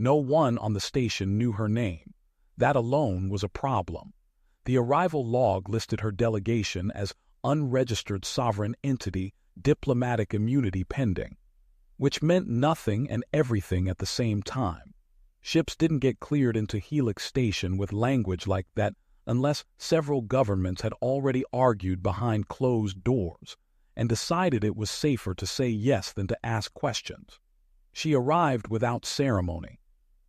No one on the station knew her name. That alone was a problem. The arrival log listed her delegation as unregistered sovereign entity, diplomatic immunity pending, which meant nothing and everything at the same time. Ships didn't get cleared into Helix Station with language like that unless several governments had already argued behind closed doors and decided it was safer to say yes than to ask questions. She arrived without ceremony.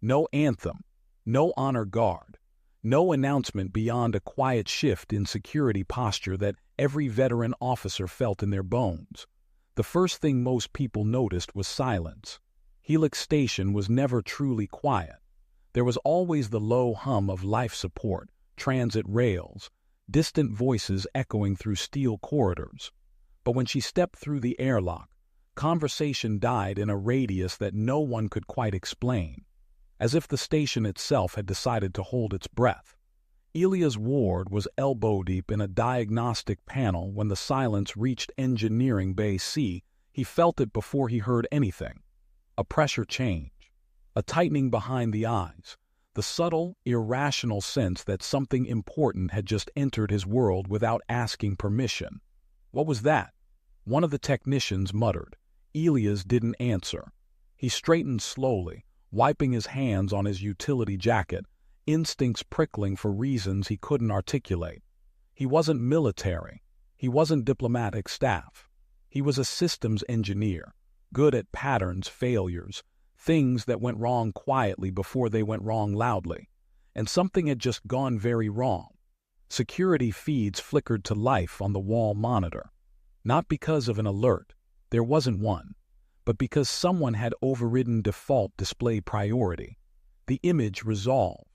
No anthem, no honor guard, no announcement beyond a quiet shift in security posture that every veteran officer felt in their bones. The first thing most people noticed was silence. Helix Station was never truly quiet. There was always the low hum of life support, transit rails, distant voices echoing through steel corridors. But when she stepped through the airlock, conversation died in a radius that no one could quite explain, as if the station itself had decided to hold its breath. Elias Ward was elbow-deep in a diagnostic panel when the silence reached Engineering Bay C. He felt it before he heard anything. A pressure change, a tightening behind the eyes, the subtle, irrational sense that something important had just entered his world without asking permission. What was that? One of the technicians muttered. Elias didn't answer. He straightened slowly, wiping his hands on his utility jacket, instincts prickling for reasons he couldn't articulate. He wasn't military. He wasn't diplomatic staff. He was a systems engineer, good at patterns, failures, things that went wrong quietly before they went wrong loudly. And something had just gone very wrong. Security feeds flickered to life on the wall monitor. Not because of an alert, there wasn't one, but because someone had overridden default display priority. The image resolved.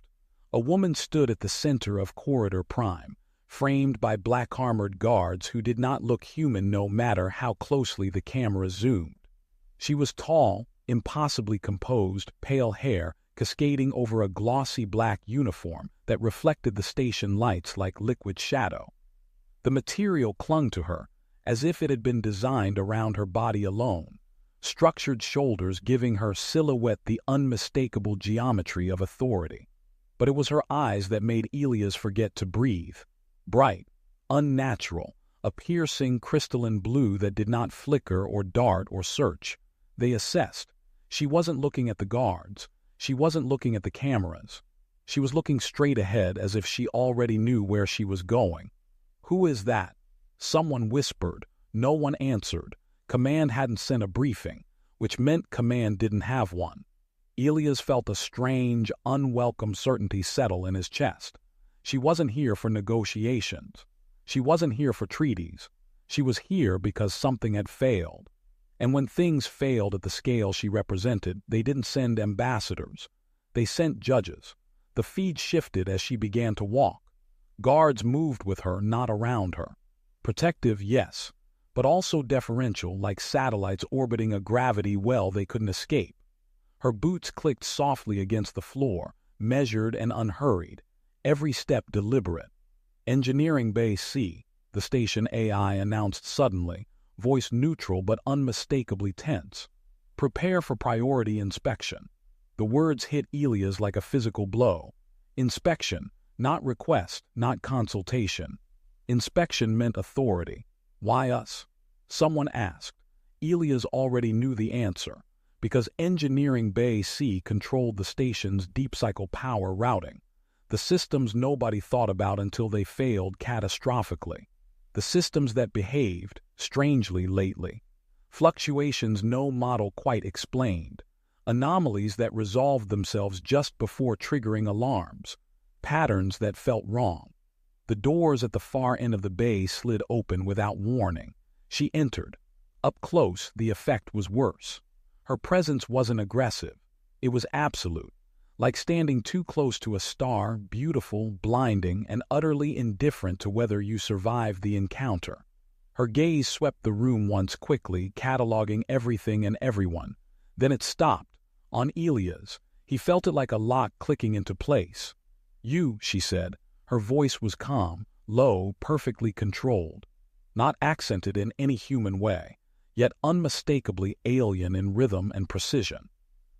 A woman stood at the center of Corridor Prime, framed by black-armored guards who did not look human no matter how closely the camera zoomed. She was tall, impossibly composed, pale hair cascading over a glossy black uniform that reflected the station lights like liquid shadow. The material clung to her, as if it had been designed around her body alone, structured shoulders giving her silhouette the unmistakable geometry of authority. But it was her eyes that made Elias forget to breathe. Bright, unnatural, a piercing crystalline blue that did not flicker or dart or search. They assessed. She wasn't looking at the guards. She wasn't looking at the cameras. She was looking straight ahead as if she already knew where she was going. "Who is that?" Someone whispered. No one answered. Command hadn't sent a briefing, which meant Command didn't have one. Elias felt a strange, unwelcome certainty settle in his chest. She wasn't here for negotiations. She wasn't here for treaties. She was here because something had failed. And when things failed at the scale she represented, they didn't send ambassadors. They sent judges. The feed shifted as she began to walk. Guards moved with her, not around her. Protective, yes, but also deferential, like satellites orbiting a gravity well they couldn't escape. Her boots clicked softly against the floor, measured and unhurried, every step deliberate. Engineering Bay C, the station AI announced suddenly, voice neutral but unmistakably tense. Prepare for priority inspection. The words hit Elias like a physical blow. Inspection, not request, not consultation. Inspection meant authority. Why us? Someone asked. Elias already knew the answer, because Engineering Bay C controlled the station's deep cycle power routing, the systems nobody thought about until they failed catastrophically, the systems that behaved strangely lately, fluctuations no model quite explained, anomalies that resolved themselves just before triggering alarms, patterns that felt wrong. The doors at the far end of the bay slid open without warning. She entered. Up close, the effect was worse. Her presence wasn't aggressive. It was absolute, like standing too close to a star, beautiful, blinding, and utterly indifferent to whether you survived the encounter. Her gaze swept the room once quickly, cataloging everything and everyone. Then it stopped. On Elias. He felt it like a lock clicking into place. "You," she said. Her voice was calm, low, perfectly controlled, not accented in any human way, yet unmistakably alien in rhythm and precision.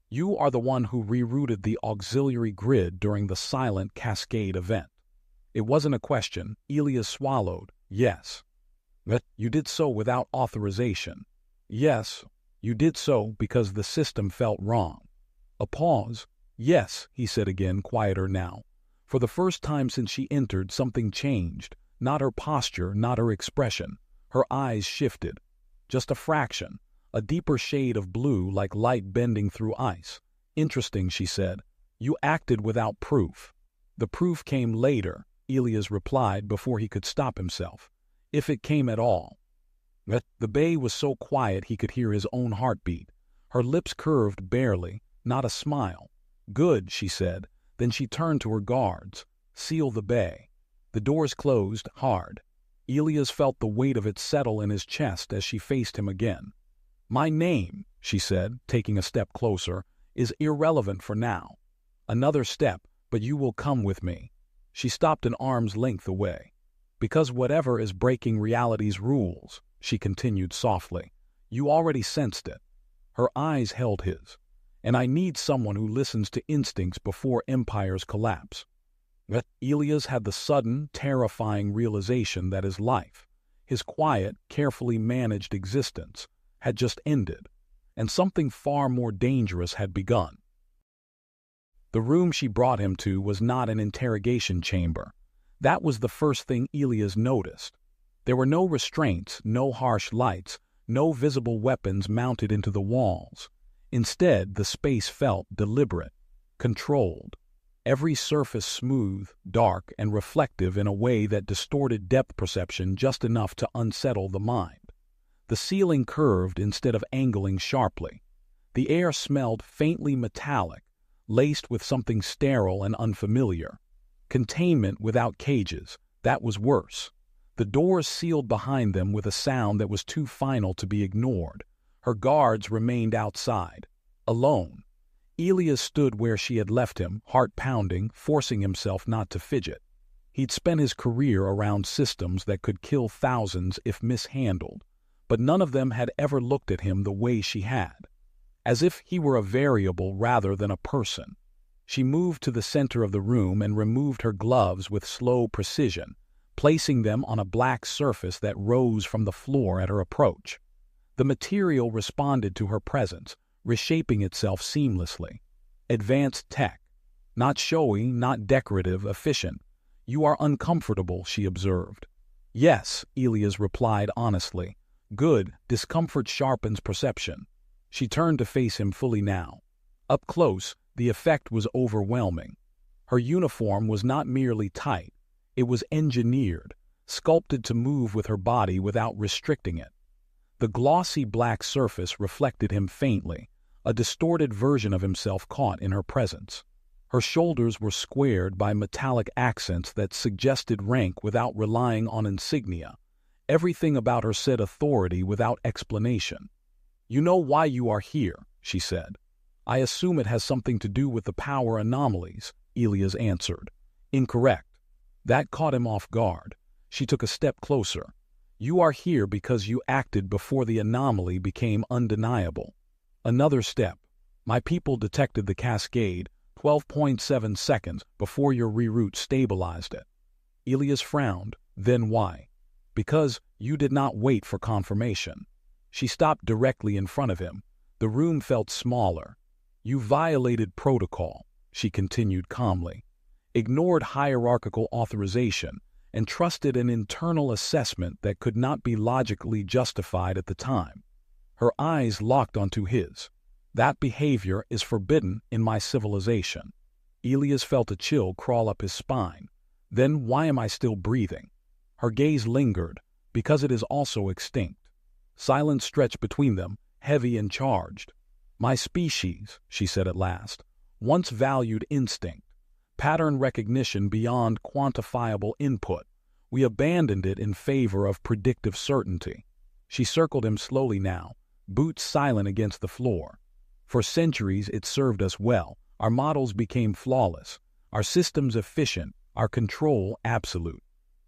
You are the one who rerouted the auxiliary grid during the silent cascade event. It wasn't a question. Elias swallowed. Yes. But you did so without authorization. Yes, you did so because the system felt wrong. A pause. Yes, he said again, quieter now. For the first time since she entered, something changed. Not her posture, not her expression. Her eyes shifted. Just a fraction. A deeper shade of blue, like light bending through ice. Interesting, she said. You acted without proof. The proof came later, Elias replied before he could stop himself. If it came at all. The bay was so quiet he could hear his own heartbeat. Her lips curved barely, not a smile. Good, she said. Then she turned to her guards. Seal the bay. The doors closed hard. Elias felt the weight of it settle in his chest as she faced him again. My name, she said, taking a step closer, is irrelevant for now. Another step, but you will come with me. She stopped an arm's length away. Because whatever is breaking reality's rules, she continued softly, you already sensed it. Her eyes held his. And I need someone who listens to instincts before empires collapse. But Elias had the sudden, terrifying realization that his life, his quiet, carefully managed existence, had just ended, and something far more dangerous had begun. The room she brought him to was not an interrogation chamber. That was the first thing Elias noticed. There were no restraints, no harsh lights, no visible weapons mounted into the walls. Instead, the space felt deliberate, controlled. Every surface smooth, dark, and reflective in a way that distorted depth perception just enough to unsettle the mind. The ceiling curved instead of angling sharply. The air smelled faintly metallic, laced with something sterile and unfamiliar. Containment without cages, that was worse. The doors sealed behind them with a sound that was too final to be ignored. Her guards remained outside, alone. Elias stood where she had left him, heart pounding, forcing himself not to fidget. He'd spent his career around systems that could kill thousands if mishandled, but none of them had ever looked at him the way she had, as if he were a variable rather than a person. She moved to the center of the room and removed her gloves with slow precision, placing them on a black surface that rose from the floor at her approach. The material responded to her presence, reshaping itself seamlessly. Advanced tech. Not showy, not decorative, efficient. You are uncomfortable, she observed. Yes, Elias replied honestly. Good, discomfort sharpens perception. She turned to face him fully now. Up close, the effect was overwhelming. Her uniform was not merely tight. It was engineered, sculpted to move with her body without restricting it. The glossy black surface reflected him faintly, a distorted version of himself caught in her presence. Her shoulders were squared by metallic accents that suggested rank without relying on insignia. Everything about her said authority without explanation. You know why you are here, she said. I assume it has something to do with the power anomalies, Elias answered. Incorrect. That caught him off guard. She took a step closer. You are here because you acted before the anomaly became undeniable. Another step. My people detected the cascade 12.7 seconds before your reroute stabilized it. Elias frowned. Then why? Because you did not wait for confirmation. She stopped directly in front of him. The room felt smaller. You violated protocol, she continued calmly. Ignored hierarchical authorization and trusted an internal assessment that could not be logically justified at the time. Her eyes locked onto his. That behavior is forbidden in my civilization. Elias felt a chill crawl up his spine. Then why am I still breathing? Her gaze lingered, because it is also extinct. Silence stretched between them, heavy and charged. My species, she said at last, once valued instinct, pattern recognition beyond quantifiable input. We abandoned it in favor of predictive certainty. She circled him slowly now, boots silent against the floor. For centuries it served us well. Our models became flawless, our systems efficient, our control absolute.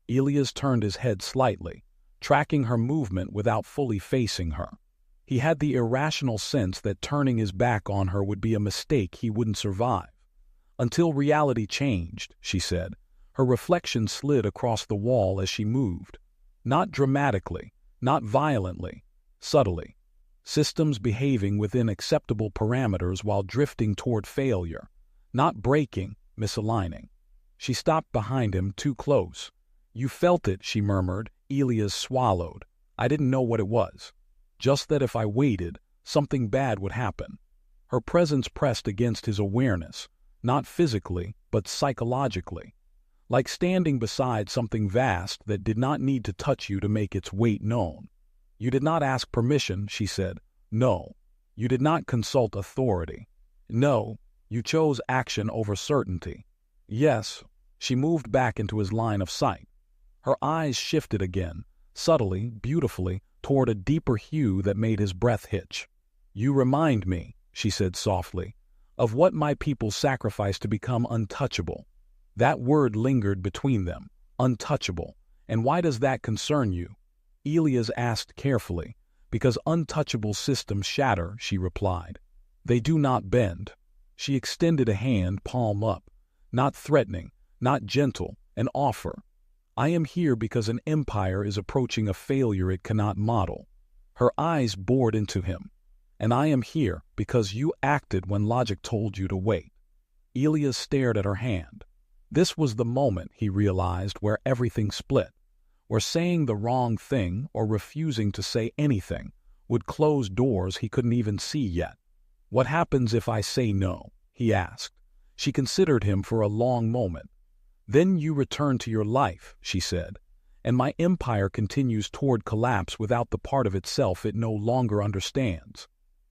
Elias turned his head slightly, tracking her movement without fully facing her. He had the irrational sense that turning his back on her would be a mistake he wouldn't survive. Until reality changed, she said. Her reflection slid across the wall as she moved. Not dramatically, not violently, subtly. Systems behaving within acceptable parameters while drifting toward failure. Not breaking, misaligning. She stopped behind him, too close. "You felt it," she murmured. Elias swallowed. "I didn't know what it was. Just that if I waited, something bad would happen." Her presence pressed against his awareness, not physically, but psychologically. Like standing beside something vast that did not need to touch you to make its weight known. "You did not ask permission," she said. "No. You did not consult authority. No. You chose action over certainty." "Yes." She moved back into his line of sight. Her eyes shifted again, subtly, beautifully, toward a deeper hue that made his breath hitch. "You remind me," she said softly, "of what my people sacrificed to become untouchable." That word lingered between them, untouchable. "And why does that concern you?" Elias asked carefully. "Because untouchable systems shatter," she replied. "They do not bend." She extended a hand, palm up. Not threatening, not gentle, an offer. "I am here because an empire is approaching a failure it cannot model." Her eyes bored into him. "And I am here because you acted when logic told you to wait." Elias stared at her hand. This was the moment, he realized, where everything split, where saying the wrong thing or refusing to say anything would close doors he couldn't even see yet. "What happens if I say no?" he asked. She considered him for a long moment. "Then you return to your life," she said, "and my empire continues toward collapse without the part of itself it no longer understands."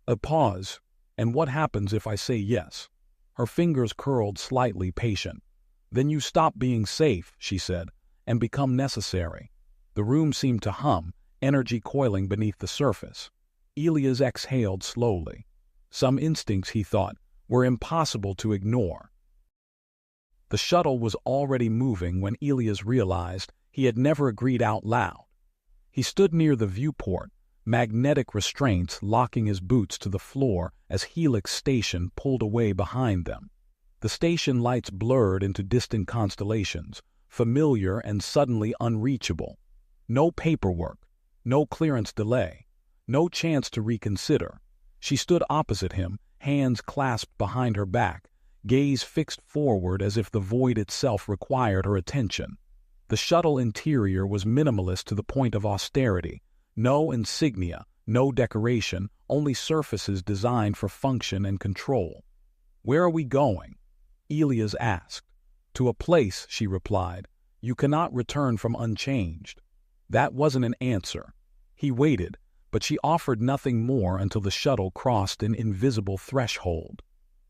A pause. "And what happens if I say yes?" Her fingers curled slightly, patient. "Then you stop being safe," she said, "and become necessary." The room seemed to hum, energy coiling beneath the surface. Elias exhaled slowly. Some instincts, he thought, were impossible to ignore. The shuttle was already moving when Elias realized he had never agreed out loud. He stood near the viewport, magnetic restraints locking his boots to the floor as Helix Station pulled away behind them. The station lights blurred into distant constellations, familiar and suddenly unreachable. No paperwork, no clearance delay, no chance to reconsider. She stood opposite him, hands clasped behind her back, gaze fixed forward as if the void itself required her attention. The shuttle interior was minimalist to the point of austerity. No insignia, no decoration, only surfaces designed for function and control. "Where are we going?" Elias asked. "To a place," she replied, "you cannot return from unchanged." That wasn't an answer. He waited, but she offered nothing more until the shuttle crossed an invisible threshold.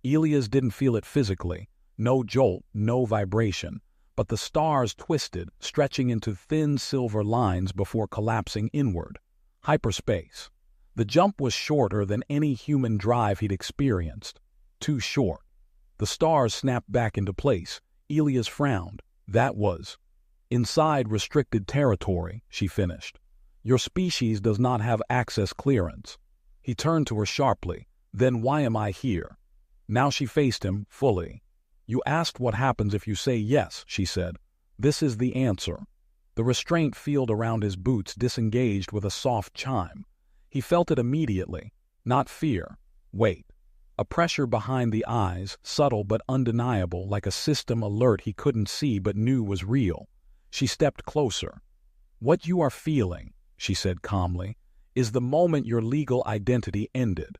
Elias didn't feel it physically, no jolt, no vibration, but the stars twisted, stretching into thin silver lines before collapsing inward. Hyperspace. The jump was shorter than any human drive he'd experienced. Too short. The stars snapped back into place. Elias frowned. That was inside restricted territory, she finished. "Your species does not have access clearance." He turned to her sharply. "Then why am I here?" Now she faced him fully. "You asked what happens if you say yes," she said. "This is the answer." The restraint field around his boots disengaged with a soft chime. He felt it immediately. Not fear. Wait. A pressure behind the eyes, subtle but undeniable, like a system alert he couldn't see but knew was real. She stepped closer. "What you are feeling," she said calmly, "is the moment your legal identity ended."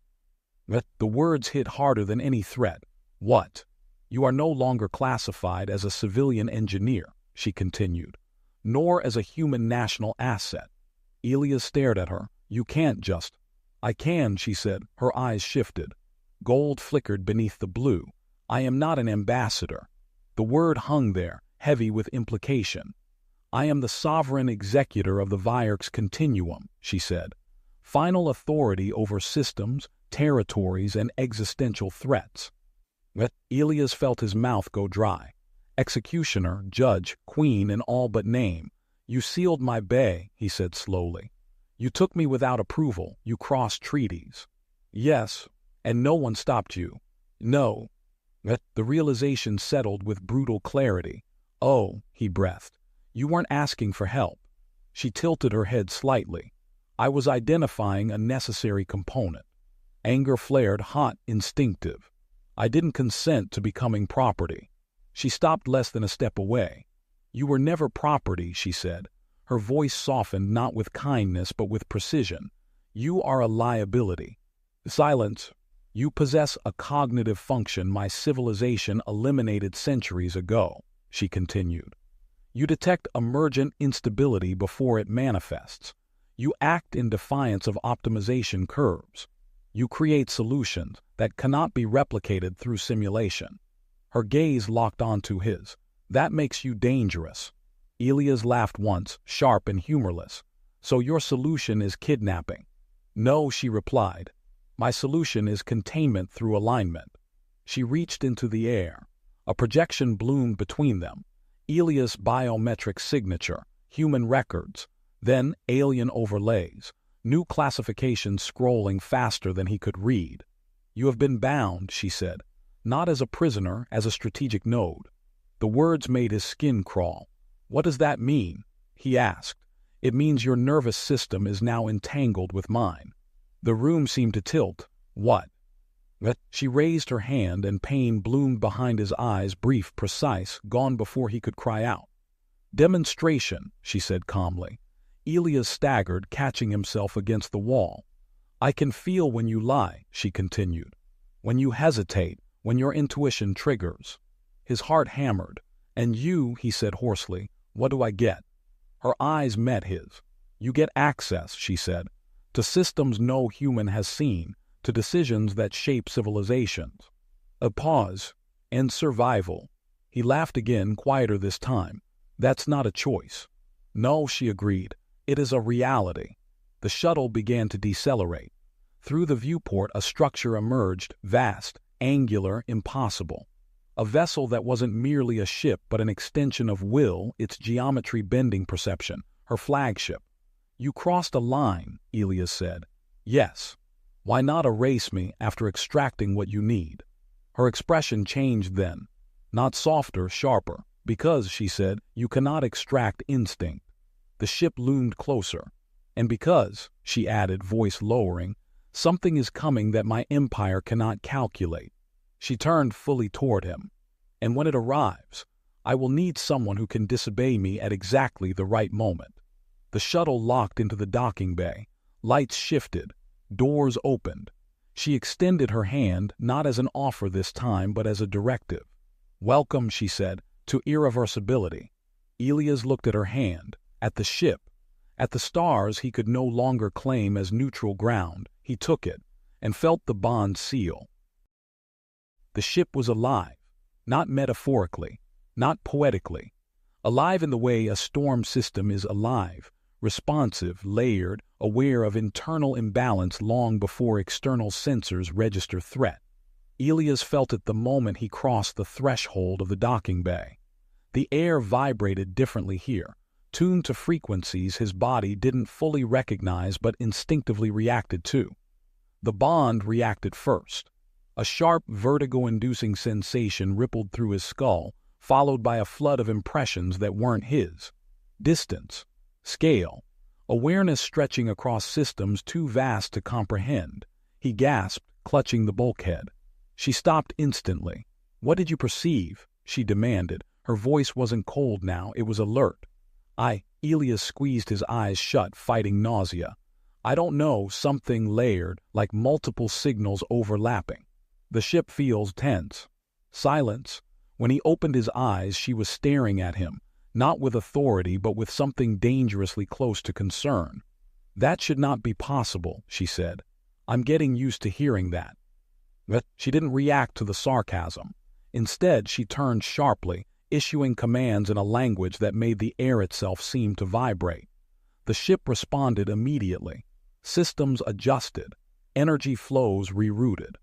The words hit harder than any threat. "What?" "You are no longer classified as a civilian engineer," she continued, "nor as a human national asset." Elias stared at her. "You can't just—" "I can," she said. Her eyes shifted. Gold flickered beneath the blue. "I am not an ambassador." The word hung there, heavy with implication. "I am the sovereign executor of the Vierx continuum," she said. "Final authority over systems, territories, and existential threats." Elias felt his mouth go dry. "Executioner, judge, queen in all but name. You sealed my bay," he said slowly. You took me without approval. You crossed treaties. Yes, and no one stopped you. No. The realization settled with brutal clarity. Oh, he breathed. You weren't asking for help. She tilted her head slightly. I was identifying a necessary component. Anger flared hot, instinctive. I didn't consent to becoming property. She stopped less than a step away. You were never property, she said. Her voice softened not with kindness but with precision. You are a liability. Silence. You possess a cognitive function my civilization eliminated centuries ago, she continued. You detect emergent instability before it manifests. You act in defiance of optimization curves. You create solutions that cannot be replicated through simulation. Her gaze locked onto his. That makes you dangerous. Elias laughed once, sharp and humorless. So your solution is kidnapping? No, she replied. My solution is containment through alignment. She reached into the air. A projection bloomed between them. Elias' biometric signature, human records, then alien overlays, new classifications scrolling faster than he could read. You have been bound, she said, not as a prisoner, as a strategic node. The words made his skin crawl. What does that mean? He asked. It means your nervous system is now entangled with mine. The room seemed to tilt. What? She raised her hand and pain bloomed behind his eyes, brief, precise, gone before he could cry out. Demonstration, she said calmly. Elias staggered, catching himself against the wall. I can feel when you lie, she continued. When you hesitate, when your intuition triggers. His heart hammered. And you, he said hoarsely, what do I get? Her eyes met his. You get access, she said, to systems no human has seen, to decisions that shape civilizations. A pause, and survival. He laughed again, quieter this time. That's not a choice. No, she agreed. It is a reality. The shuttle began to decelerate. Through the viewport, a structure emerged, vast, angular, impossible. A vessel that wasn't merely a ship but an extension of will, its geometry bending perception, her flagship. You crossed a line, Elias said. Yes. Why not erase me after extracting what you need? Her expression changed then. Not softer, sharper. Because, she said, you cannot extract instinct. The ship loomed closer. And because, she added, voice lowering, something is coming that my empire cannot calculate. She turned fully toward him. And when it arrives, I will need someone who can disobey me at exactly the right moment. The shuttle locked into the docking bay. Lights shifted. Doors opened. She extended her hand, not as an offer this time, but as a directive. Welcome, she said, to irreversibility. Elias looked at her hand, at the ship, at the stars he could no longer claim as neutral ground. He took it, and felt the bond seal. The ship was alive, not metaphorically, not poetically. Alive in the way a storm system is alive, responsive, layered, aware of internal imbalance long before external sensors register threat. Elias felt it the moment he crossed the threshold of the docking bay. The air vibrated differently here, tuned to frequencies his body didn't fully recognize but instinctively reacted to. The bond reacted first. A sharp, vertigo-inducing sensation rippled through his skull, followed by a flood of impressions that weren't his. Distance, scale, awareness stretching across systems too vast to comprehend. He gasped, clutching the bulkhead. She stopped instantly. What did you perceive? She demanded. Her voice wasn't cold now, it was alert. Elias squeezed his eyes shut, fighting nausea. I don't know, something layered, like multiple signals overlapping. The ship feels tense. Silence. When he opened his eyes, she was staring at him, not with authority but with something dangerously close to concern. That should not be possible, she said. I'm getting used to hearing that. But she didn't react to the sarcasm. Instead, she turned sharply, issuing commands in a language that made the air itself seem to vibrate. The ship responded immediately. Systems adjusted. Energy flows rerouted.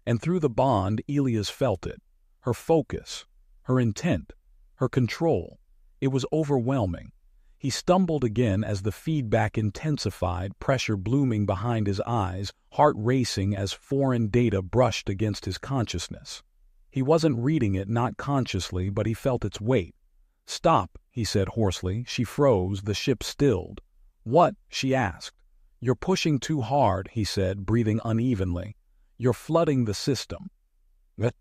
And through the bond, Elias felt it. Her focus, her intent, her control. It was overwhelming. He stumbled again as the feedback intensified, pressure blooming behind his eyes, heart racing as foreign data brushed against his consciousness. He wasn't reading it, not consciously, but he felt its weight. "Stop," he said hoarsely. She froze, the ship stilled. "What?" she asked. "You're pushing too hard," he said, breathing unevenly. "You're flooding the system."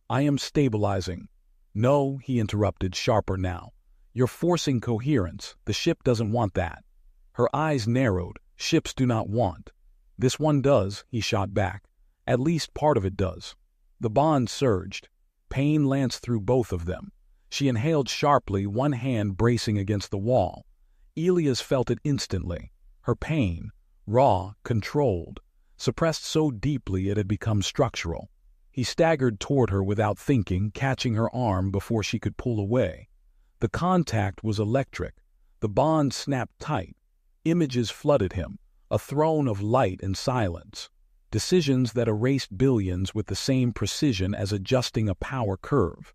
"I am stabilizing." "No," he interrupted, sharper now. "You're forcing coherence. The ship doesn't want that." Her eyes narrowed. "Ships do not want." "This one does," he shot back. "At least part of it does." The bond surged. Pain lanced through both of them. She inhaled sharply, one hand bracing against the wall. Elias felt it instantly. Her pain, raw, controlled, suppressed so deeply it had become structural. He staggered toward her without thinking, catching her arm before she could pull away. The contact was electric. The bond snapped tight. Images flooded him, a throne of light and silence. Decisions that erased billions with the same precision as adjusting a power curve.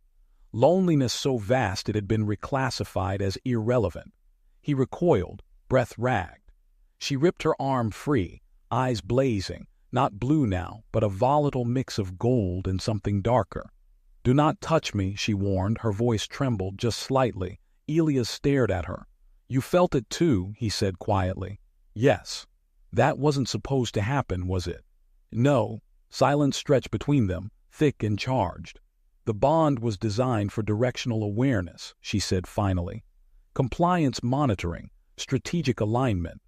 Loneliness so vast it had been reclassified as irrelevant. He recoiled, breath ragged. She ripped her arm free, eyes blazing, not blue now, but a volatile mix of gold and something darker. "Do not touch me," she warned, her voice trembled just slightly. Elias stared at her. "You felt it too," he said quietly. "Yes." "That wasn't supposed to happen, was it?" "No." Silence stretched between them, thick and charged. "The bond was designed for directional awareness," she said finally. "Compliance monitoring, strategic alignment."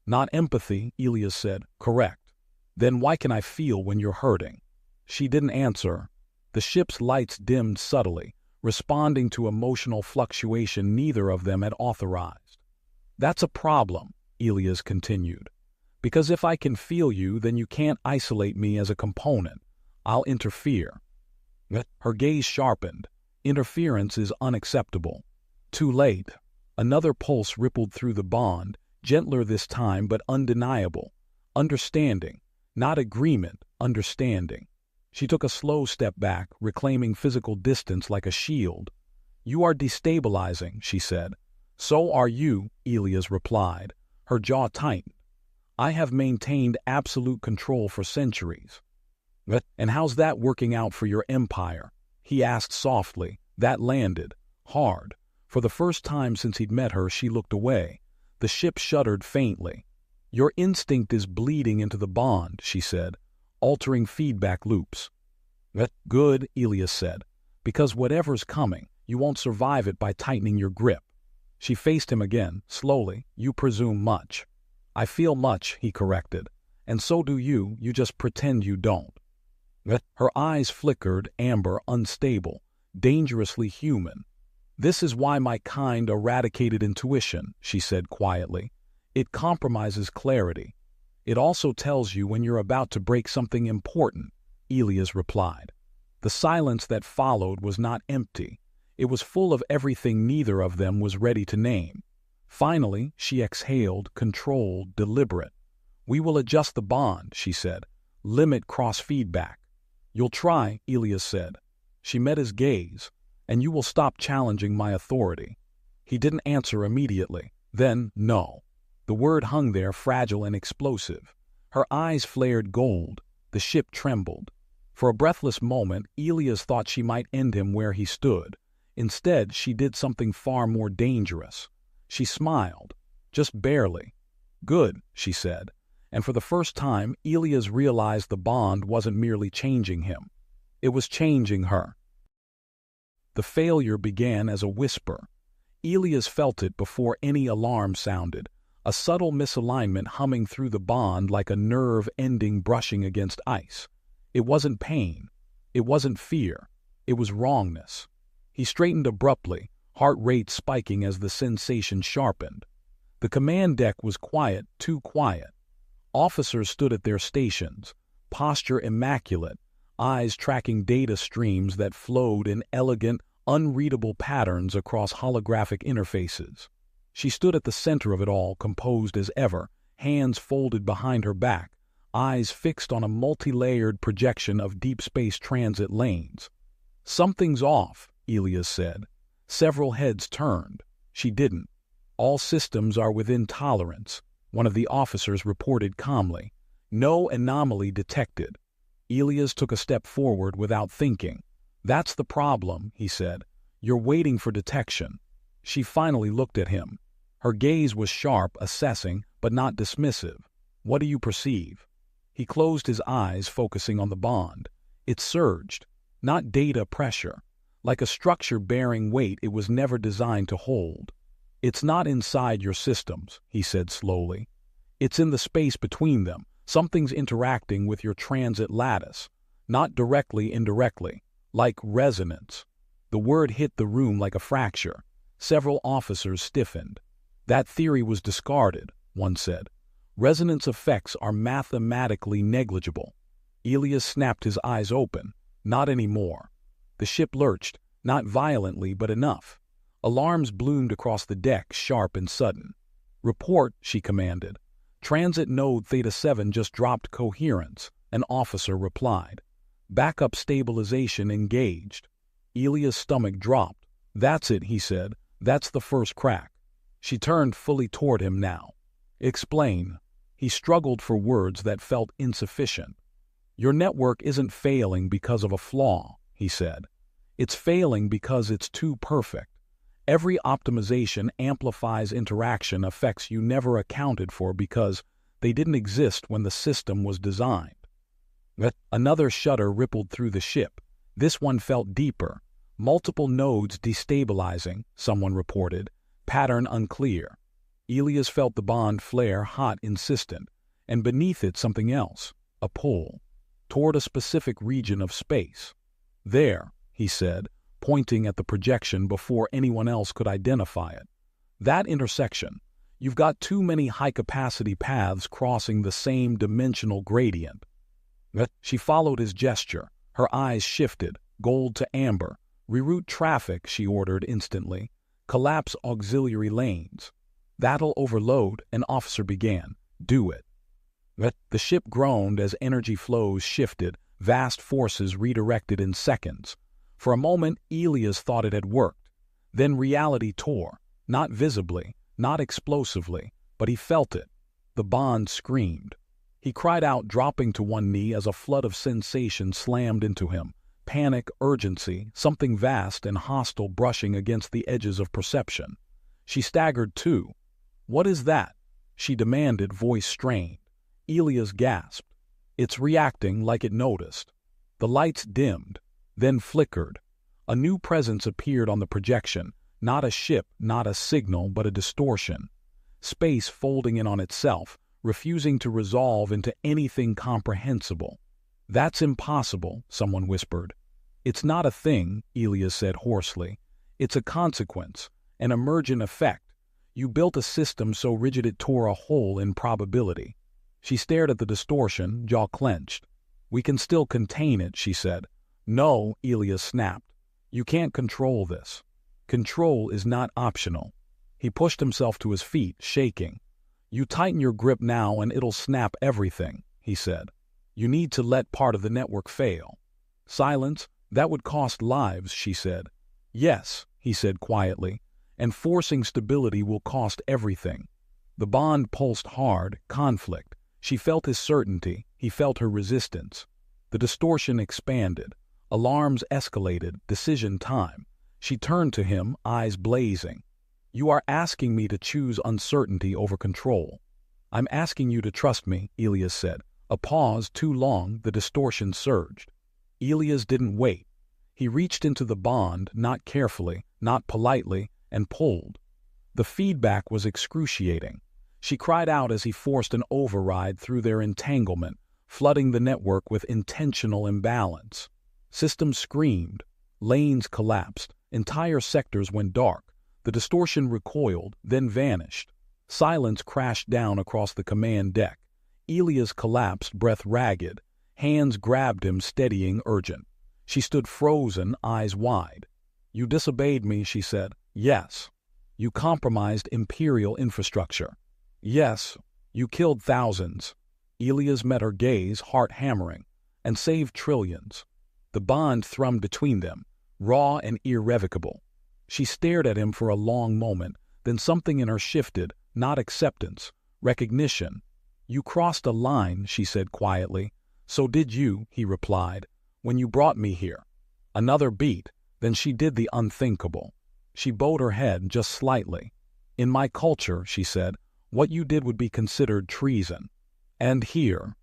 "Not empathy," Elias said. "Correct." "Then why can I feel when you're hurting?" She didn't answer. The ship's lights dimmed subtly, responding to emotional fluctuation neither of them had authorized. "That's a problem," Elias continued. "Because if I can feel you, then you can't isolate me as a component. I'll interfere." Her gaze sharpened. Interference is unacceptable. Too late. Another pulse rippled through the bond, gentler this time but undeniable. Understanding. Not agreement, understanding. She took a slow step back, reclaiming physical distance like a shield. "You are destabilizing," she said. "So are you," Elias replied. Her jaw tightened. "I have maintained absolute control for centuries." "And how's that working out for your empire?" he asked softly. That landed. Hard. For the first time since he'd met her, she looked away. The ship shuddered faintly. "Your instinct is bleeding into the bond," she said, altering feedback loops. "Good," Elias said, "because whatever's coming, you won't survive it by tightening your grip." She faced him again, slowly. "You presume much." "I feel much," he corrected. "And so do you, you just pretend you don't." Her eyes flickered, amber, unstable, dangerously human. "This is why my kind eradicated intuition," she said quietly. "It compromises clarity. It also tells you when you're about to break something important," Elias replied. The silence that followed was not empty. It was full of everything neither of them was ready to name. Finally, she exhaled, controlled, deliberate. "We will adjust the bond," she said. "Limit cross-feedback." "You'll try," Elias said. She met his gaze. "And you will stop challenging my authority." He didn't answer immediately. Then, no. The word hung there, fragile and explosive. Her eyes flared gold. The ship trembled. For a breathless moment, Elias thought she might end him where he stood. Instead, she did something far more dangerous. She smiled. Just barely. "Good," she said. And for the first time, Elias realized the bond wasn't merely changing him. It was changing her. The failure began as a whisper. Elias felt it before any alarm sounded. A subtle misalignment humming through the bond like a nerve ending brushing against ice. It wasn't pain. It wasn't fear. It was wrongness. He straightened abruptly, heart rate spiking as the sensation sharpened. The command deck was quiet, too quiet. Officers stood at their stations, posture immaculate, eyes tracking data streams that flowed in elegant, unreadable patterns across holographic interfaces. She stood at the center of it all, composed as ever, hands folded behind her back, eyes fixed on a multi-layered projection of deep space transit lanes. "Something's off," Elias said. Several heads turned. She didn't. All systems are within tolerance, one of the officers reported calmly. No anomaly detected. Elias took a step forward without thinking. That's the problem, he said. You're waiting for detection. She finally looked at him. Her gaze was sharp, assessing, but not dismissive. What do you perceive? He closed his eyes, focusing on the bond. It surged. Not data pressure. Like a structure bearing weight it was never designed to hold. It's not inside your systems, he said slowly. It's in the space between them. Something's interacting with your transit lattice. Not directly, indirectly. Like resonance. The word hit the room like a fracture. Several officers stiffened. That theory was discarded, one said. Resonance effects are mathematically negligible. Elias snapped his eyes open. Not anymore. The ship lurched, not violently but enough. Alarms bloomed across the deck, sharp and sudden. Report, she commanded. Transit node Theta 7 just dropped coherence, an officer replied. Backup stabilization engaged. Elias' stomach dropped. That's it, he said. That's the first crack. She turned fully toward him now. Explain. He struggled for words that felt insufficient. Your network isn't failing because of a flaw, he said. It's failing because it's too perfect. Every optimization amplifies interaction effects you never accounted for because they didn't exist when the system was designed. Another shudder rippled through the ship. This one felt deeper. Multiple nodes destabilizing, someone reported. Pattern unclear. Elias felt the bond flare, hot, insistent, and beneath it something else, a pull, toward a specific region of space. There, he said, pointing at the projection before anyone else could identify it. That intersection. You've got too many high-capacity paths crossing the same dimensional gradient. She followed his gesture. Her eyes shifted, gold to amber. Reroute traffic, she ordered instantly. Collapse auxiliary lanes. That'll overload, an officer began. Do it. The ship groaned as energy flows shifted, vast forces redirected in seconds. For a moment, Elias thought it had worked. Then reality tore, not visibly, not explosively, but he felt it. The bond screamed. He cried out, dropping to one knee as a flood of sensation slammed into him. Panic, urgency, something vast and hostile brushing against the edges of perception. She staggered too. What is that? She demanded, voice strained. Elias gasped. It's reacting like it noticed. The lights dimmed, then flickered. A new presence appeared on the projection, not a ship, not a signal, but a distortion. Space folding in on itself, refusing to resolve into anything comprehensible. That's impossible, someone whispered. It's not a thing, Elias said hoarsely. It's a consequence, an emergent effect. You built a system so rigid it tore a hole in probability. She stared at the distortion, jaw clenched. We can still contain it, she said. No, Elias snapped. You can't control this. Control is not optional. He pushed himself to his feet, shaking. You tighten your grip now and it'll snap everything, he said. You need to let part of the network fail. Silence, that would cost lives, she said. Yes, he said quietly, and forcing stability will cost everything. The bond pulsed hard, conflict. She felt his certainty, he felt her resistance. The distortion expanded. Alarms escalated, decision time. She turned to him, eyes blazing. You are asking me to choose uncertainty over control. I'm asking you to trust me, Elias said. A pause too long, the distortion surged. Elias didn't wait. He reached into the bond, not carefully, not politely, and pulled. The feedback was excruciating. She cried out as he forced an override through their entanglement, flooding the network with intentional imbalance. Systems screamed. Lanes collapsed. Entire sectors went dark. The distortion recoiled, then vanished. Silence crashed down across the command deck. Elias collapsed, breath ragged. Hands grabbed him, steadying, urgent. She stood frozen, eyes wide. You disobeyed me, she said. Yes. You compromised Imperial infrastructure. Yes. You killed thousands. Elias met her gaze, heart hammering, and saved trillions. The bond thrummed between them, raw and irrevocable. She stared at him for a long moment, Then something in her shifted, not acceptance, recognition. "You crossed a line," she said quietly. "So did you," he replied, "when you brought me here." Another beat, then she did the unthinkable. She bowed her head just slightly. "In my culture," she said, "what you did would be considered treason. And here,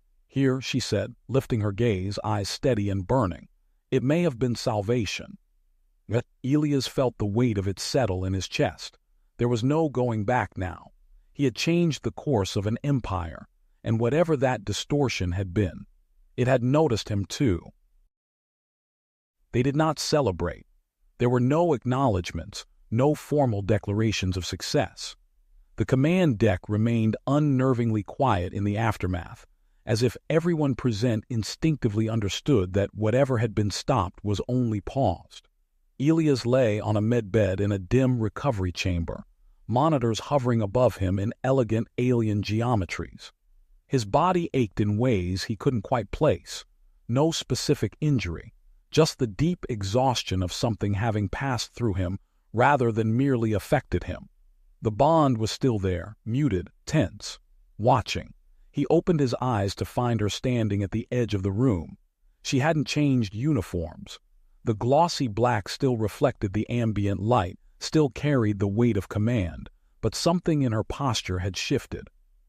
she said, lifting her gaze, eyes steady and burning, "it may have been salvation." Yet Elias felt the weight of it settle in his chest. There was no going back now. He had changed the course of an empire, and whatever that distortion had been, it had noticed him too. They did not celebrate. There were no acknowledgments, no formal declarations of success. The command deck remained unnervingly quiet in the aftermath, as if everyone present instinctively understood that whatever had been stopped was only paused. Elias lay on a medbed in a dim recovery chamber, monitors hovering above him in elegant alien geometries. His body ached in ways he couldn't quite place. No specific injury, just the deep exhaustion of something having passed through him rather than merely affected him. The bond was still there, muted, tense, watching. He opened his eyes to find her standing at the edge of the room. She hadn't changed uniforms. The glossy black still reflected the ambient light, still carried the weight of command, but something in her posture had shifted.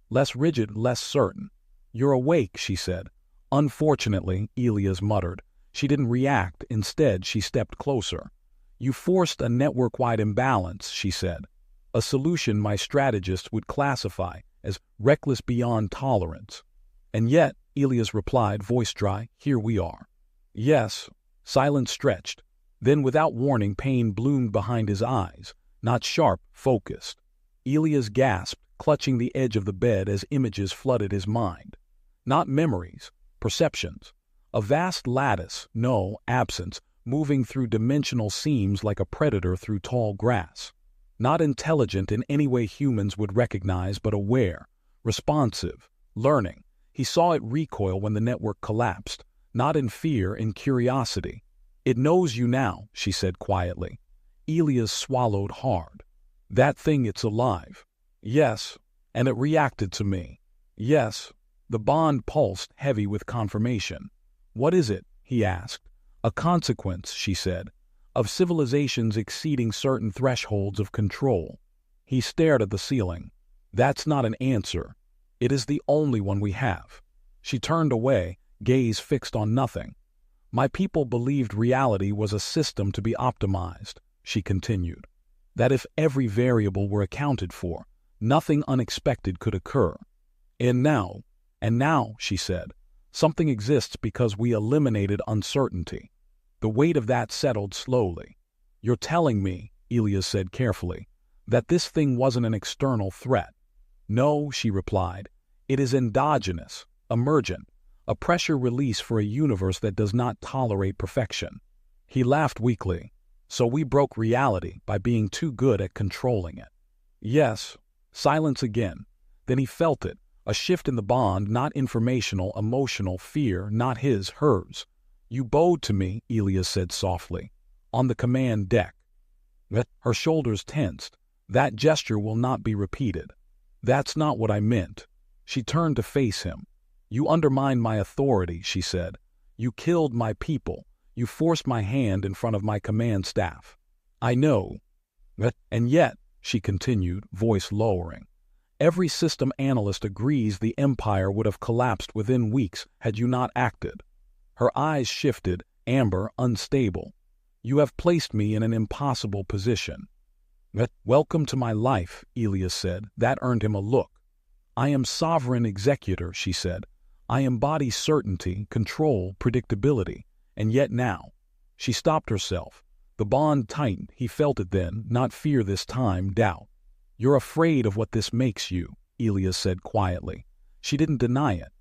Less rigid, less certain. "You're awake," she said. "Unfortunately," Elias muttered. She didn't react. Instead, she stepped closer. "You forced a network-wide imbalance," she said. "A solution my strategists would classify as reckless beyond tolerance." "And yet," Elias replied, voice dry, "here we are." "Yes." Silence stretched. Then, without warning, pain bloomed behind his eyes, not sharp, focused. Elias gasped, clutching the edge of the bed as images flooded his mind. Not memories, perceptions. A vast lattice, no, absence, moving through dimensional seams like a predator through tall grass. Not intelligent in any way humans would recognize, but aware, responsive, learning. He saw it recoil when the network collapsed, not in fear, in curiosity. "It knows you now," she said quietly. Elias swallowed hard. "That thing, it's alive." "Yes, and it reacted to me." "Yes." The bond pulsed, heavy with confirmation. "What is it?" he asked. "A consequence," she said, "of civilizations exceeding certain thresholds of control." He stared at the ceiling. "That's not an answer. It is the only one we have." She turned away, gaze fixed on nothing. "My people believed reality was a system to be optimized," she continued. "That if every variable were accounted for, nothing unexpected could occur. And now," she said, "something exists because we eliminated uncertainty." The weight of that settled slowly. "You're telling me," Elias said carefully, "that this thing wasn't an external threat." "No," she replied. "It is endogenous, emergent, a pressure release for a universe that does not tolerate perfection." He laughed weakly. "So we broke reality by being too good at controlling it." "Yes." Silence again. Then he felt it, a shift in the bond, not informational, emotional, fear, not his, hers. "You bowed to me," Elias said softly, "on the command deck." Her shoulders tensed. "That gesture will not be repeated." "That's not what I meant." She turned to face him. "You undermined my authority," she said. "You killed my people. You forced my hand in front of my command staff." "I know." "And yet," she continued, voice lowering, "every system analyst agrees the empire would have collapsed within weeks had you not acted." Her eyes shifted, amber, unstable. "You have placed me in an impossible position." "Welcome to my life," Elias said. That earned him a look. "I am sovereign executor," she said. "I embody certainty, control, predictability. And yet now." She stopped herself. The bond tightened. He felt it then, not fear this time, doubt. "You're afraid of what this makes you," Elias said quietly. She didn't deny it.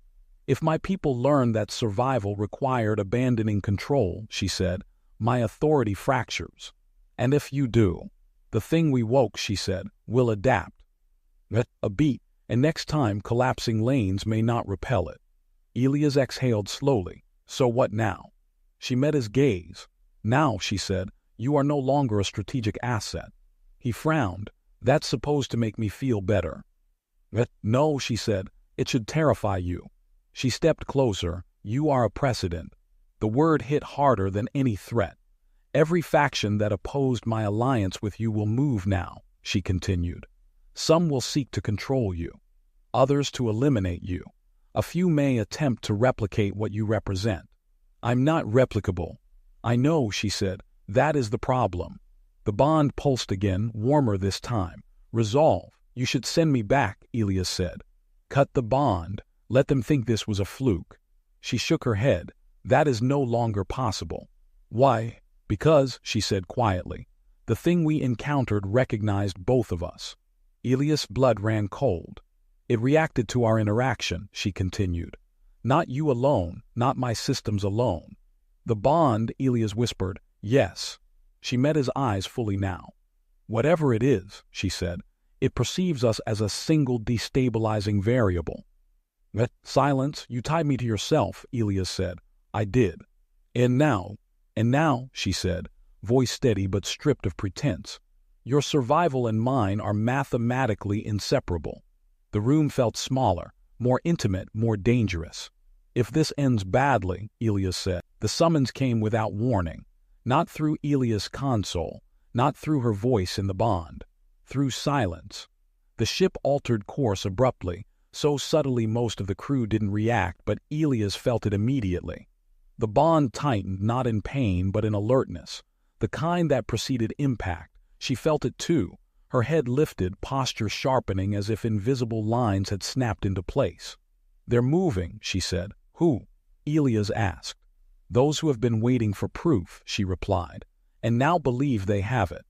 "If my people learn that survival required abandoning control," she said, "my authority fractures. And if you do, the thing we woke," she said, "will adapt." A beat, and next time collapsing lanes may not repel it. Elias exhaled slowly. "So what now?" She met his gaze. "Now," she said, "you are no longer a strategic asset." He frowned. That's supposed to make me feel better. No, she said. It should terrify you. She stepped closer. You are a precedent. The word hit harder than any threat. Every faction that opposed my alliance with you will move now, she continued. Some will seek to control you. Others to eliminate you. A few may attempt to replicate what you represent. I'm not replicable. I know, she said. That is the problem. The bond pulsed again, warmer this time. Resolve. You should send me back, Elias said. Cut the bond. Let them think this was a fluke. She shook her head. That is no longer possible. Why? Because, she said quietly, the thing we encountered recognized both of us. Elias' blood ran cold. It reacted to our interaction, she continued. Not you alone, not my systems alone. The bond, Elias whispered, yes. She met his eyes fully now. Whatever it is, she said, it perceives us as a single destabilizing variable. Silence, you tied me to yourself, Elias said. I did. And now, she said, voice steady but stripped of pretense, your survival and mine are mathematically inseparable. The room felt smaller, more intimate, more dangerous. If this ends badly, Elias said, the summons came without warning, not through Elias' console, not through her voice in the bond, through silence. The ship altered course abruptly, so subtly most of the crew didn't react, but Elias felt it immediately. The bond tightened, not in pain, but in alertness, the kind that preceded impact. She felt it too, her head lifted, posture sharpening as if invisible lines had snapped into place. They're moving, she said. Who? Elias asked. Those who have been waiting for proof, she replied, and now believe they have it.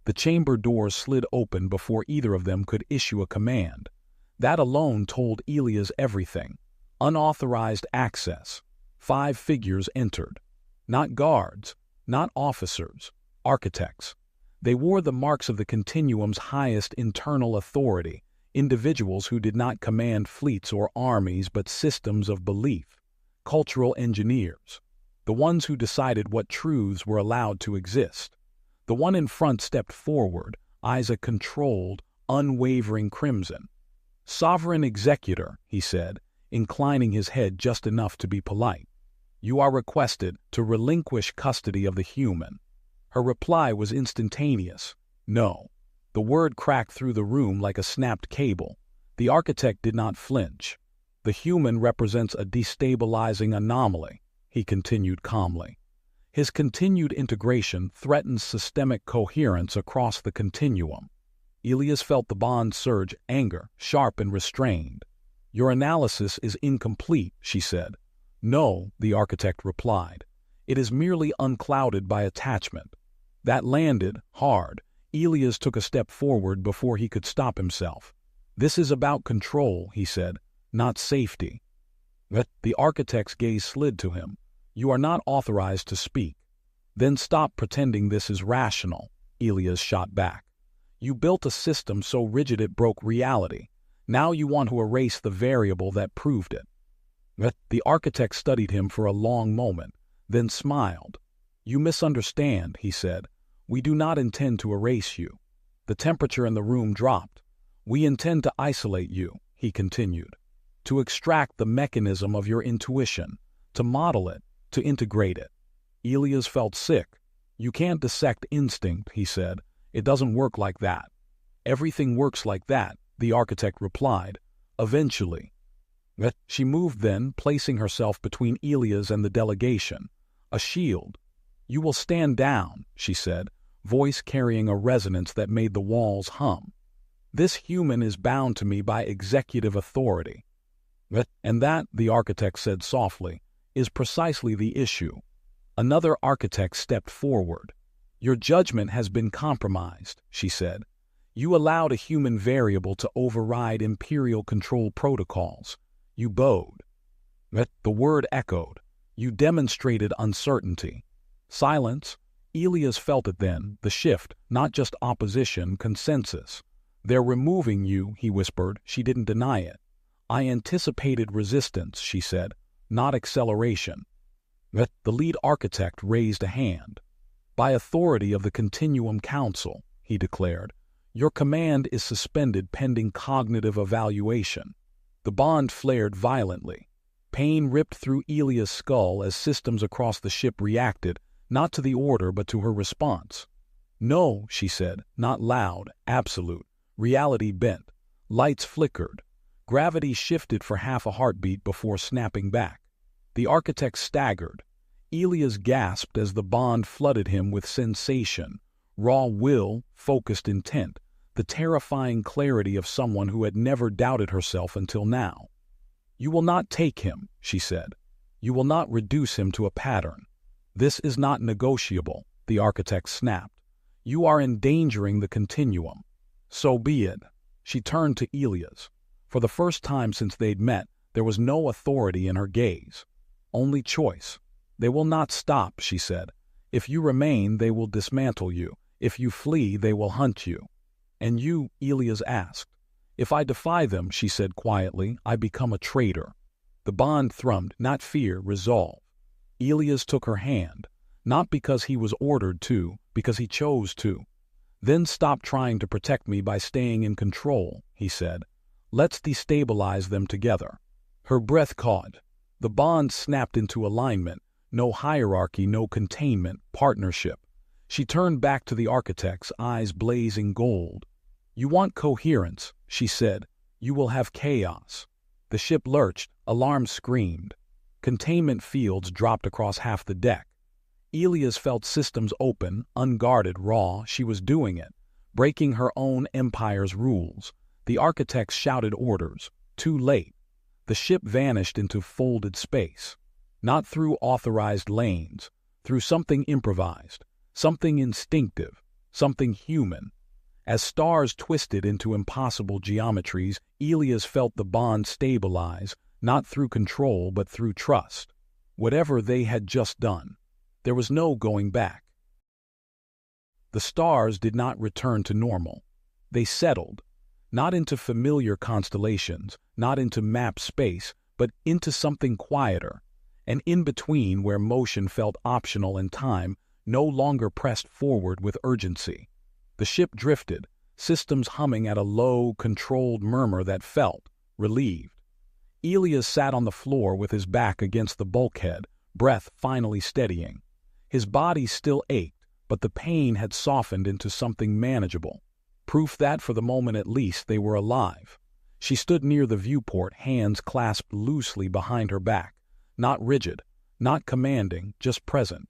The chamber doors slid open before either of them could issue a command. That alone told Elias everything. Unauthorized access. 5 figures entered. Not guards, not officers, architects. They wore the marks of the Continuum's highest internal authority, individuals who did not command fleets or armies but systems of belief, cultural engineers, the ones who decided what truths were allowed to exist. The one in front stepped forward, eyes a controlled, unwavering crimson. Sovereign executor, he said, inclining his head just enough to be polite. You are requested to relinquish custody of the human. Her reply was instantaneous. No. The word cracked through the room like a snapped cable. The architect did not flinch. The human represents a destabilizing anomaly, he continued calmly. His continued integration threatens systemic coherence across the continuum. Elias felt the bond surge, anger, sharp and restrained. Your analysis is incomplete, she said. No, the architect replied. It is merely unclouded by attachment. That landed, hard. Elias took a step forward before he could stop himself. This is about control, he said, not safety. The architect's gaze slid to him. You are not authorized to speak. Then stop pretending this is rational, Elias shot back. You built a system so rigid it broke reality. Now you want to erase the variable that proved it. The architect studied him for a long moment, then smiled. You misunderstand, he said. We do not intend to erase you. The temperature in the room dropped. We intend to isolate you, he continued, to extract the mechanism of your intuition, to model it, to integrate it. Elias felt sick. You can't dissect instinct, he said. It doesn't work like that. Everything works like that, the architect replied. Eventually. She moved then, placing herself between Elias and the delegation. A shield. You will stand down, she said, voice carrying a resonance that made the walls hum. This human is bound to me by executive authority. And that, the architect said softly, is precisely the issue. Another architect stepped forward. Your judgment has been compromised, she said. You allowed a human variable to override imperial control protocols. You bowed. The word echoed. You demonstrated uncertainty. Silence. Elias felt it then, the shift, not just opposition, consensus. They're removing you, he whispered. She didn't deny it. I anticipated resistance, she said, not acceleration. The lead architect raised a hand. By authority of the Continuum Council, he declared, Your command is suspended pending cognitive evaluation. The bond flared violently. Pain ripped through Elia's skull as systems across the ship reacted, not to the order but to her response. "No," she said, not loud, absolute. Reality bent. Lights flickered. Gravity shifted for half a heartbeat before snapping back. The architect staggered. Elias gasped as the bond flooded him with sensation, raw will, focused intent, the terrifying clarity of someone who had never doubted herself until now. "You will not take him," she said. "You will not reduce him to a pattern. This is not negotiable," the architect snapped. "You are endangering the continuum." "So be it." She turned to Elias. For the first time since they'd met, there was no authority in her gaze. Only choice. "They will not stop," she said. "If you remain, they will dismantle you. If you flee, they will hunt you." "And you?" Elias asked. "If I defy them," she said quietly, "I become a traitor." The bond thrummed, not fear, resolve. Elias took her hand, not because he was ordered to, because he chose to. "Then stop trying to protect me by staying in control," he said. "Let's destabilize them together." Her breath caught. The bond snapped into alignment. No hierarchy, no containment, partnership. She turned back to the architects, eyes blazing gold. "You want coherence," she said. "You will have chaos." The ship lurched, alarm screamed. Containment fields dropped across half the deck. Elias felt systems open, unguarded, raw. She was doing it, breaking her own empire's rules. The architects shouted orders. Too late. The ship vanished into folded space. Not through authorized lanes, through something improvised, something instinctive, something human. As stars twisted into impossible geometries, Elias felt the bond stabilize, not through control but through trust. Whatever they had just done, there was no going back. The stars did not return to normal. They settled, not into familiar constellations, not into mapped space, but into something quieter, and in between where motion felt optional and time no longer pressed forward with urgency. The ship drifted, systems humming at a low, controlled murmur that felt relieved. Elias sat on the floor with his back against the bulkhead, breath finally steadying. His body still ached, but the pain had softened into something manageable. Proof that, for the moment at least, they were alive. She stood near the viewport, hands clasped loosely behind her back. Not rigid, not commanding, just present.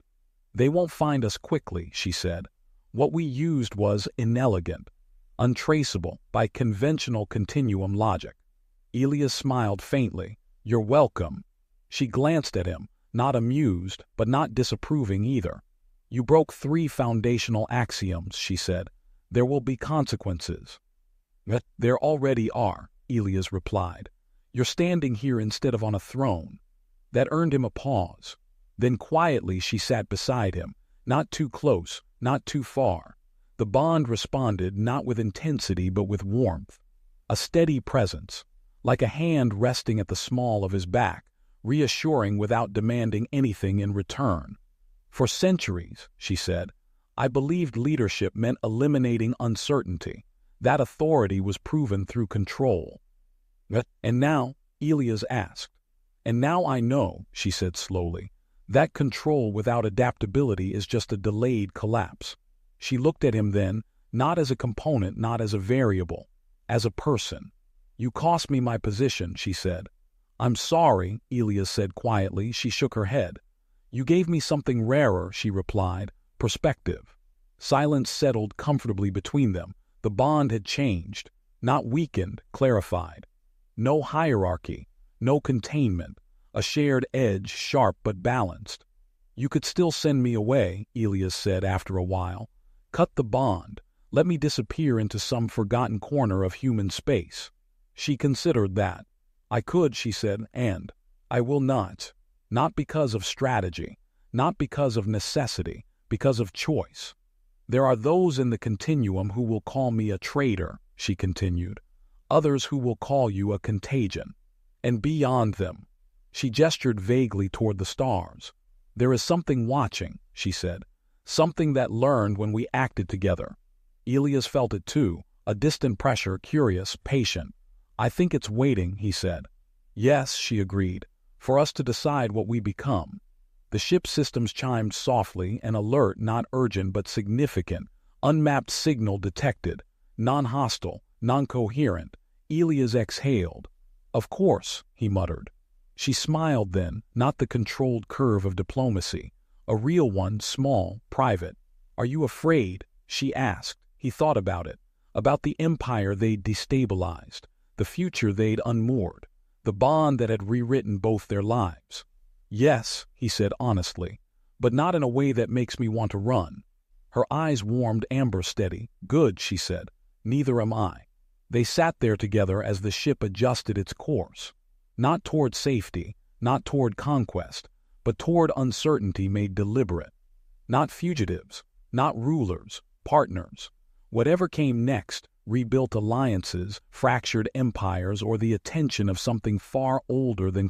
"They won't find us quickly," she said. "What we used was inelegant, untraceable by conventional continuum logic." Elias smiled faintly. "You're welcome." She glanced at him, not amused, but not disapproving either. "You broke 3 foundational axioms," she said. "There will be consequences." "There already are," Elias replied. "You're standing here instead of on a throne." That earned him a pause. Then quietly she sat beside him, not too close, not too far. The bond responded not with intensity but with warmth. A steady presence, like a hand resting at the small of his back, reassuring without demanding anything in return. "For centuries," she said, "I believed leadership meant eliminating uncertainty. That authority was proven through control." "And now?" Elias asked. "And now I know," she said slowly, "that control without adaptability is just a delayed collapse." She looked at him then, not as a component, not as a variable, as a person. "You cost me my position," she said. "I'm sorry," Elias said quietly. She shook her head. "You gave me something rarer," she replied, "perspective." Silence settled comfortably between them. The bond had changed, not weakened, clarified. No hierarchy, no containment, a shared edge, sharp but balanced. "You could still send me away," Elias said after a while. "Cut the bond. Let me disappear into some forgotten corner of human space." She considered that. "I could," she said, "and I will not. Not because of strategy, not because of necessity, because of choice. There are those in the continuum who will call me a traitor," she continued. "Others who will call you a contagion. And beyond them," she gestured vaguely toward the stars, "there is something watching," she said. "Something that learned when we acted together." Elias felt it too, A distant pressure, curious, patient. "I think it's waiting," he said. "Yes," she agreed, "for us to decide what we become." The ship's systems chimed softly, an alert, not urgent but significant. Unmapped signal detected. Non-hostile, non-coherent. Elias exhaled. "Of course," he muttered. She smiled then, not the controlled curve of diplomacy. A real one, small, private. "Are you afraid?" she asked. He thought about it. About the empire they'd destabilized. The future they'd unmoored. The bond that had rewritten both their lives. "Yes," he said honestly, "but not in a way that makes me want to run." Her eyes warmed amber steady. "Good," she said. "Neither am I." They sat there together as the ship adjusted its course. Not toward safety, not toward conquest, but toward uncertainty made deliberate. Not fugitives, not rulers, partners. Whatever came next, rebuilt alliances, fractured empires, or the attention of something far older than